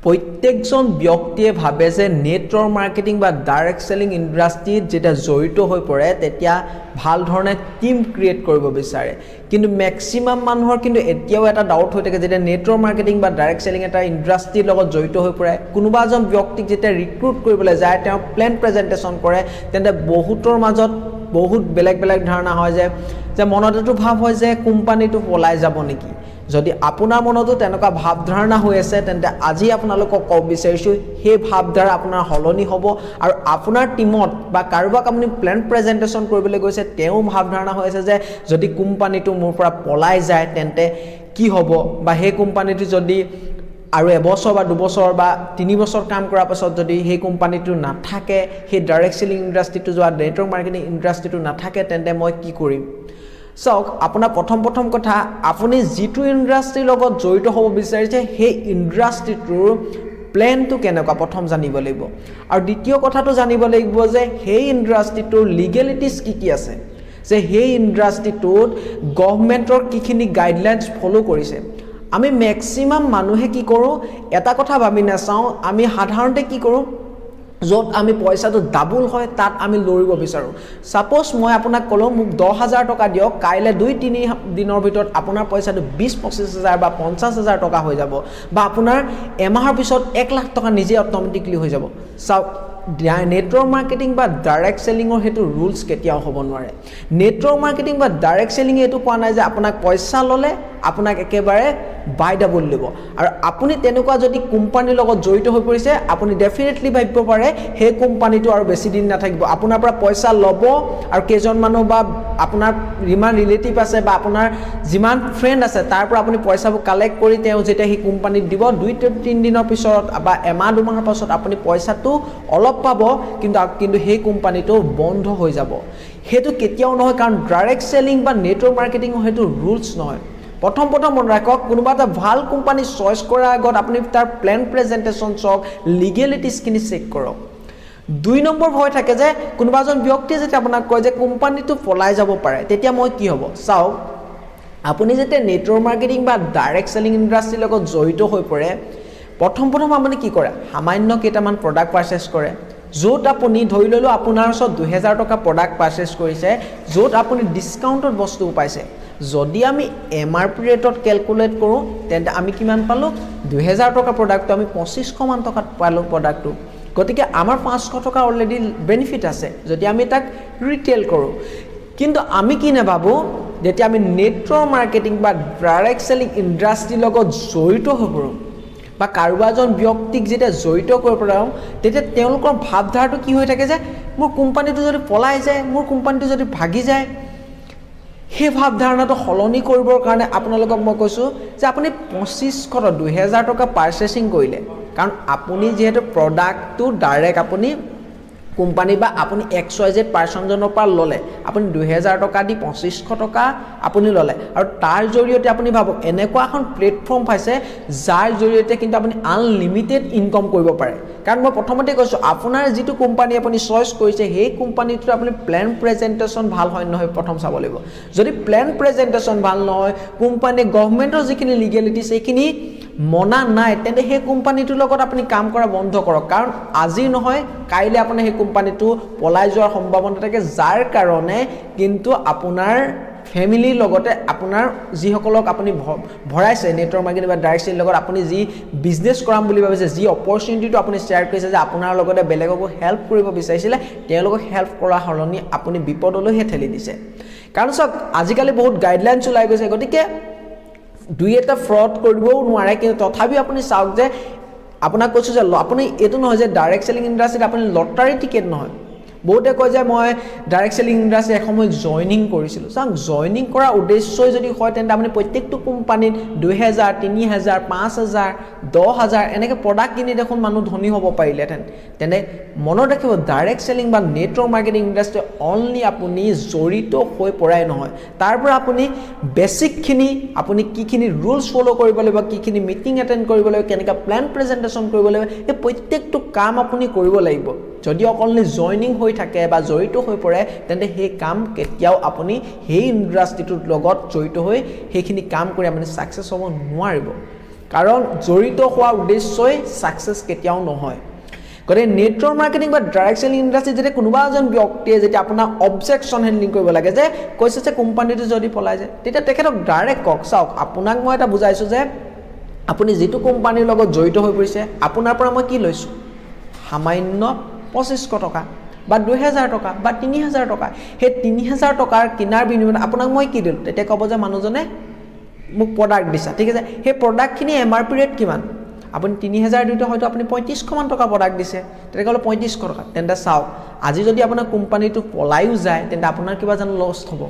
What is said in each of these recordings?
প্ৰত্যেকজন ব্যক্তিয়ে ভাবে যে নেটৱৰ্ক মাৰ্কেটিং বা ডাইৰেক্ট সেলিং ইণ্ডাষ্ট্ৰীত যেতিয়া জড়িত হৈ পৰে তেতিয়া ভাল ধৰণে টিম ক্ৰিয়েট কৰিব বিচাৰে কিন্তু ম্যাক্সিমাম মানুহৰ কিন্তু এতিয়াও এটা ডাউট হৈ থাকে যেতিয়া নেটৱৰ্ক মাৰ্কেটিং বা ডাইৰেক্ট সেলিং এটা ইণ্ডাষ্ট্ৰীৰ লগত জড়িত হৈ পৰে কোনোবা এজন ব্যক্তিক যেতিয়া ৰিক্ৰুট কৰিবলৈ যায় তেওঁ প্লেন প্ৰেজেন্টেচন কৰে তেন্তে বহুতৰ মাজত বহুত বেলেগ বেলেগ ধাৰণা হয় যে মনত এটো ভাব হয় যে কোম্পানীটো পলাই যাব নেকি যদি আপোনাৰ মনতো তেনেকুৱা ভাব ধাৰণা হৈ আছে তেন্তে আজি আপোনালোকক কব বিচাৰিছো হে ভাব ধাৰা আপোনাৰ হলনি হ'ব আৰু আপোনাৰ টিমত বা কাৰোবাক আপুনি প্লেন প্ৰেজেন্টেচন কৰিবলৈ গৈছে তেওঁ ভাব ধাৰণা হৈ আছে যে যদি কোম্পানীটো মোৰ পৰা পলাই যায় তেন্তে কি হ'ব বা হে কোম্পানীটো যদি আৰু এবছৰ বা দুবছৰ বা 3 বছৰ কাম কৰাৰ পাছত যদি হে কোম্পানীটো নাথাকে হে ডাইৰেক্ট সেলিং ইণ্ডাষ্ট্ৰীটো যোৱা নেটৱৰ্ক মাৰ্কেটিং ইণ্ডাষ্ট্ৰীটো নাথাকে তেন্তে মই কি কৰিম সক আপোনাৰ প্ৰথম কথা আপুনি জিটু ইণ্ডাষ্ট্ৰীৰ লগত জড়িত হ'ব বিচাৰিছে সেই ইণ্ডাষ্ট্ৰীটোৰ প্ল্যানটো কেনেকুৱা প্ৰথম জানিব লাগিব আৰু দ্বিতীয় কথাটো জানিব লাগিব যে সেই ইণ্ডাষ্ট্ৰীটোৰ লিগেলিটিজ কি আছে যে সেই ইণ্ডাষ্ট্ৰীটোত গভৰ্ণমেণ্টৰ কিখিনি গাইডলাইনছ ফলো কৰিছে আমি ম্যাক্সিমাম মানুহে কি কৰো এটা কথা ভাবি নাচাও আমি সাধাৰণতে কি কৰো যত আমি পইচাটো ডাবল হয় তাত আমি লৰিব বিচাৰো সাপোজ মই আপোনাক কলো মোক 10000 টকা দিয়ক কাইলে 2-3 দিনৰ ভিতৰত আপোনাৰ পইচাটো 20-25000 বা 50000 টকা হৈ যাব বা আপোনাৰ এমাহৰ পিছত 1 লাখ টকা নিজে অটোমেটিকলি হৈ যাব নেটৱৰ্ক মাৰ্কেটিং বা ডাইৰেক্ট সেলিংৰ হেতু ৰুলছ কেতিয়াও হ'ব নোৱাৰে নেটৱৰ্ক মাৰ্কেটিং বা ডাইৰেক্ট সেলিং এটো কোৱা নাই যে আপোনাক পইচা ললে আপোনাক একেবাৰে বাই ডাবল দিব আৰু আপুনি তেনেকুৱা যদি কোম্পানীৰ লগত জড়িত হৈ পৰিছে আপুনি ডেফিনেটলি ভাবিব পাৰে হে কোম্পানীটো আৰু বেছি দিন নাথাকিব আপোনাৰ পৰা পইচা লব আৰু কেজন মানুহ বা আপোনাৰ ৰিমান ৰিলেটিভ আছে বা আপোনাৰ যিমান ফ্ৰেন্ড আছে তাৰ পৰা আপুনি পইচাবোৰ কালেক্ট কৰি তেওঁ যেতিয়া হি কোম্পানীত দিব 2-3 দিনৰ পিছত বা এমাহ দুমাহৰ পাছত আপুনি পইচাটো অলপ পাব কিন্তু হে কোম্পানীটো বন্ধ হৈ যাব হেতু কেতিয়াও নহয় কাৰণ ডাইৰেক্ট সেলিং বা নেটৱৰ্ক মাৰ্কেটিং হেতু ৰুলছ নহয় প্ৰথম মন ৰাখক কোনোবা এটা ভাল কোম্পানী চয়েস কৰাৰ আগত আপুনি তাৰ প্ল্যান প্ৰেজেন্টেচন চক লিগেলিটিজ কিনি চেক কৰক 2 নম্বৰ ভয় থাকে যে কোনোবা এজন ব্যক্তি যেতিয়া আপোনাক কয় যে কোম্পানীটো পলাই যাব পাৰে তেতিয়া মই কি হ'ব চাও আপুনি যেতিয়া নেটৱৰ্ক মাৰ্কেটিং বা ডাইৰেক্ট সেলিং ইণ্ডাষ্ট্ৰীৰ লগত জড়িত হৈ পৰে প্ৰথম আপুনি কি কৰে সামান্য কেইটামান প্ৰডাক্ট পাৰচেজ কৰে যত আপুনি ধৰি ললো আপোনাৰ ওচৰত 2000 টকা প্ৰডাক্ট পাৰচেজ কৰিছে যত আপুনি ডিসকাউন্টত বস্তু পাইছে যদি আমি এমআৰপি ৰেটত ক্যালকুলেট কৰো তেন্তে আমি কিমান পালো 2000 টকা প্ৰডাক্ট আমি 2500 মান টকাত পালো প্ৰডাক্টটো গতিকে আমাৰ 500 টকা অলৰেডি বেনিফিট আছে যদি আমি তাক ৰিটেল কৰো কিন্তু আমি কি না ভাবো যেতিয়া আমি নেটৱৰ্ক মাৰ্কেটিং বা ডাইৰেক্ট সেলিং ইণ্ডাষ্ট্ৰীৰ লগত জড়িত হ'ব বা কাৰোবাজন ব্যক্তিক যেতিয়া জড়িত কৰিব পাৰাম তেতিয়া তেওঁলোকৰ ভাবধাৰাটো কি হৈ থাকে যে মোৰ কোম্পানীটো যদি পলাই যায় মোৰ কোম্পানীটো যদি ভাগি যায় হে ভাবধাৰণাটো হলনি কৰিবৰ কাৰণে আপোনালোকক মই কৈছো যে আপুনি 2500 2000 টকা পাৰচেজিং কৰিলে কাৰণ আপুনি যেহেতু প্ৰডাক্টটো ডাইৰেক্ট আপুনি কোম্পানী বা আপুনি XYZ পাৰসনজনৰ পৰা ললে আপুনি 2000 টকা দি 2500 টকা আপুনি ললে আৰু তাৰ জৰিয়তে আপুনি ভাবক এনেকুৱা এখন প্লেটফৰ্ম পাইছে যাৰ জৰিয়তে কিন্তু আপুনি আনলিমিটেড ইনকাম কৰিব পাৰে কাৰণ মই প্ৰথমতে কৈছো আপোনাৰ যেটো কোম্পানী আপুনি চয়েস কৰিছে সেই কোম্পানীটো আপুনি প্ল্যান প্ৰেজেন্টেচন ভাল হয় নহয় প্ৰথম চাব লাগিব যদি প্ল্যান প্ৰেজেন্টেচন ভাল নহয় কোম্পানী গভৰ্ণমেন্টৰ যিখিনি লিগেলিটি সেইখিনি মনা নাই তেন্তে হে কোম্পানীটোৰ লগত আপুনি কাম কৰা বন্ধ কৰক কাৰণ আজি নহয় কাইলে আপুনি হে কোম্পানীটো পলাই যোৱাৰ সম্ভাৱনা থাকে যাৰ কাৰণে কিন্তু আপোনাৰ ফ্যামিলিৰ লগতে আপোনাৰ যি সকলক আপুনি ভৰাইছে নেটৱৰ্ক মাৰ্কেটিং বা ডাইৰেক্ট সেলিং লগত আপুনি যি বিজনেস কৰাম বুলি ভাবিছে যি অপৰচুনিটিটো আপুনি শেয়াৰ কৰিছে যে আপোনাৰ লগতে বেলেগকো হেল্প কৰিব বিচাৰিছিলে তেওঁলোকক হেল্প কৰা হলনি আপুনি বিপদলৈ হে ঠেলি দিছে কাৰণ সক আজিকালি বহুত গাইডলাইনছ ওলাই গৈছে গতিকে দুই এটা ফ্ৰড কৰিবও নোৱাৰে কিন্তু তথাপি আপুনি চাওক যে আপোনাক কৈছো যে আপুনি এটো নহয় যে ডাইৰেক্ট সেলিং ইণ্ডাষ্ট্ৰীত আপুনি লটাৰী টিকেট নহয় বহুতে কয় যে মই ডাইৰেক্ট সেলিং ইণ্ডাষ্ট্ৰী এসময় জয়নিং কৰিছিল চাওক জয়নিং কৰা উদ্দেশ্যই যদি হয় তেন্তে আপুনি প্ৰত্যেকটো কোম্পানীত 2000 3000 5000 10000 এনেকে প্ৰডাক্ট কিনি দেখোন মানুহ ধনী হ'ব পাৰিলে তেনে মনত ৰাখিব ডাইৰেক্ট সেলিং বা নেটৱৰ্ক মাৰ্কেটিং ইণ্ডাষ্ট্ৰী অনলি আপুনি জড়িত হৈ পৰাই নহয় তাৰ পৰা আপুনি বেসিক খিনি আপুনি কিখিনি ৰুলছ ফলো কৰিব লাগিব কিখিনি মিটিং এটেন্ড কৰিব লাগিব কেনেকা প্ল্যান প্ৰেজেন্টেচন কৰিব লাগিব এই প্ৰত্যেকটো কাম আপুনি কৰিব লাগিব যদি অকলনি জয়নিং হৈ থাকে বা জড়িত হৈ পৰে তেন্তে হে কাম কেতিয়াও আপুনি হে ইণ্ডাষ্ট্ৰীটোৰ লগত জড়িত হৈ হেখিনি কাম কৰি আপুনি সাকসেস হ'ব নোৱাৰিব কাৰণ জড়িত হোৱা উদ্দেশ্যই সাকসেস কেতিয়াও নহয় গৰে নেটৱৰ্ক মাৰ্কেটিং বা ডাইৰেক্ট সেলিং ইণ্ডাষ্ট্ৰি যেতিয়া কোনোবা এজন ব্যক্তিয়ে যেতিয়া আপোনাৰ অবজেকশন হেন্ডলিং কৰিব লাগে যে কৈছে যে কোম্পানীটো যদি পলাই যায় তেতিয়া তেখেতক ডাইৰেক্ট কক চাওক আপোনাক মই এটা বুজাইছো যে আপুনি যেটো কোম্পানীৰ লগত জড়িত হৈ পৰিছে আপোনাৰ পৰা মই কি লৈছো সামান্য 2500 টকা বা 2000 টকা বা 3000 টকা হে 3000 টকাৰ কিনাৰ বিনিময়ত আপোনাক মই কি দিলো তেতিয়া কব যে মানুহজনে মোক প্ৰডাক্ট দিছা ঠিক আছে হে প্ৰডাক্ট খিনি এমআৰপি ৰেট কিমান আপুনি 3000 দিতে হয়তো আপুনি 3500 মান টকা প্ৰডাক্ট দিছে তেতিয়া কলে 3500 টকা তেন্তে চাওক আজি যদি আপোনাৰ কোম্পানীটো পলাইও যায় তেন্তে আপোনাৰ কিবা জানো লছ হ'ব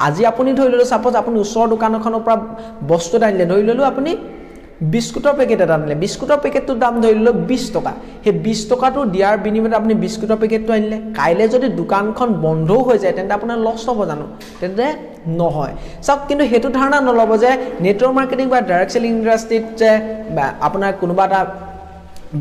আজি আপুনি ধৰি ললো সাপোজ আপুনি ওচৰ দোকানখনৰ পৰা বস্তু আনিলে ধৰি ললো আপুনি বিস্কুটৰ পেকেট এটা আনিলে বিস্কুটৰ পেকেটটোৰ দাম ধৰি ললো 20 টকা হে 20 টকাটো দিয়াৰ বিনিময়ত আপুনি বিস্কুটৰ পেকেটটো আনিলে কাইলে যদি দোকানখন বন্ধও হৈ যায় তেন্তে আপোনাৰ লছ হ'ব জানো তেন্তে নহয় সব কিন্তু হেতু ধাৰণা নলব যে নেটৱৰ্ক মাৰ্কেটিং বা ডাইৰেক্ট সেলিং ইণ্ডাষ্ট্ৰিত যে আপোনাৰ কোনোবা এটা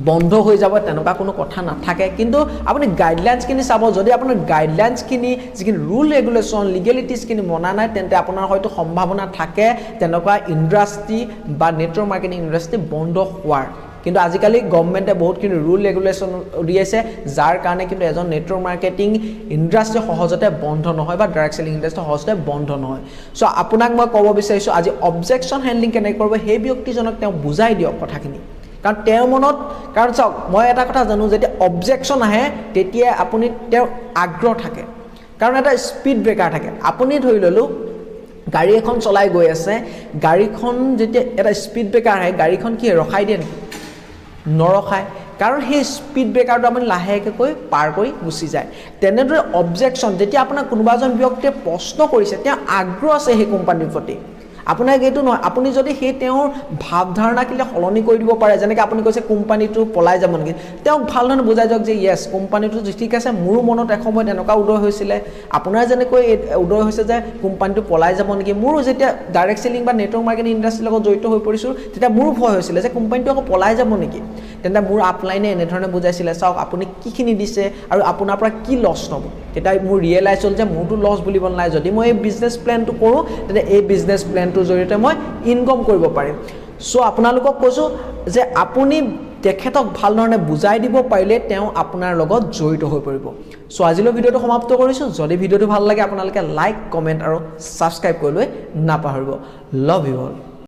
বন্ধ হৈ যাব তেনেকুৱা কোনো কথা নাথাকে কিন্তু আপুনি গাইডলাইনছ কিনি চাব যদি আপোনাৰ গাইডলাইনছ কিনি যিখিনি ৰুল ৰেগুলেশন লিগেলিটিজ কিনি মনা নাই তেন্তে আপোনাৰ হয়তো সম্ভাৱনা থাকে তেনেকুৱা ইণ্ডাষ্ট্ৰি বা নেটৱৰ্ক মাৰ্কেটিং ইণ্ডাষ্ট্ৰি বন্ধ হোৱাৰ কিন্তু আজিকালি গভৰ্নমেন্টে বহুতখিনি ৰুল ৰেগুলেশন উলিয়াইছে যাৰ কাৰণে কিন্তু এজন নেটৱৰ্ক মাৰ্কেটিং ইণ্ডাষ্ট্ৰি সহজতে বন্ধ নহয় বা ডাইৰেক্ট সেলিং ইণ্ডাষ্ট্ৰি সহজতে বন্ধ নহয় সো আপোনাক মই ক'ব বিচাৰিছো আজি অবজেকশন হেন্ডলিং কেনে কৰিব সেই ব্যক্তিজনক তেওঁ বুজাই দিয়ক কথাখিনি কাৰণ তেওঁৰ মনত কাৰণ চাওক মই এটা কথা জানো যেতিয়া অবজেকশন আহে তেতিয়া আপুনি তেওঁৰ আগ্ৰহ থাকে কাৰণ এটা স্পিড ব্ৰেকাৰ থাকে আপুনি ধৰি ললো গাড়ী এখন চলাই গৈ আছে গাড়ীখন যেতিয়া এটা স্পিড ব্ৰেকাৰ আহে গাড়ীখন কি ৰখাই দিয়ে নেকি নৰখায় কাৰণ সেই স্পিড ব্ৰেকাৰটো আপুনি লাহেকৈ পাৰ কৰি গুচি যায় তেনেদৰে অবজেকশন যেতিয়া আপোনাৰ কোনোবাজন ব্যক্তিয়ে প্ৰশ্ন কৰিছে তেওঁ আগ্ৰহ আছে সেই কোম্পানীৰ প্ৰতি আপোনাক এইটো নহয় আপুনি যদি সেই তেওঁৰ ভাৱ ধাৰণা কিলে হলনি কৰি দিব পাৰে যেনেকৈ আপুনি কৈছে কোম্পানীটো পলাই যাব নেকি তেওঁ ভাল ধৰণে বুজাই দিয়ক যে ইয়েস কোম্পানীটো ঠিক আছে মোৰো মনত এসময়ত এনেকুৱা উদয় হৈছিল আপোনাৰ যেনেকৈ উদয় হৈছে যে কোম্পানীটো পলাই যাব নেকি মোৰো যেতিয়া ডাইৰেক্ট সেলিং বা নেটৱৰ্ক মাৰ্কেটিং ইণ্ডাষ্ট্ৰিৰ লগত জড়িত হৈ পৰিছো তেতিয়া মোৰো ভয় হৈছিল যে কোম্পানীটো আকৌ পলাই যাব নেকি তেন্তে মোৰ আপলাইনে এনে ধৰণে বুজাইছিল চাওক আপুনি কিখিনি দিছে আৰু আপোনাৰ পৰা কি লছ হ'ব তেতিয়া মোৰ ৰিয়েলাইজ হ'ল যে মোৰটো লছ বুলিব নাই যদি মই এই বিজনেছ প্ল্যানটো কৰো তেন্তে এই বিজনেছ প্ল্যানটোৰ জৰিয়তে মই ইনকাম কৰিব পাৰিম সো আপোনালোকক কৈছো যে আপুনি তেখেতক ভাল ধৰণে বুজাই দিব পাৰিলে তেওঁ আপোনাৰ লগত জড়িত হৈ পৰিব সো আজিলৈ ভিডিওটো সমাপ্ত কৰিছো যদি ভিডিওটো ভাল লাগে আপোনালোকে লাইক কমেন্ট আৰু সাবস্ক্ৰাইব কৰিবলৈ নাপাহৰিব লাভ ইউ অল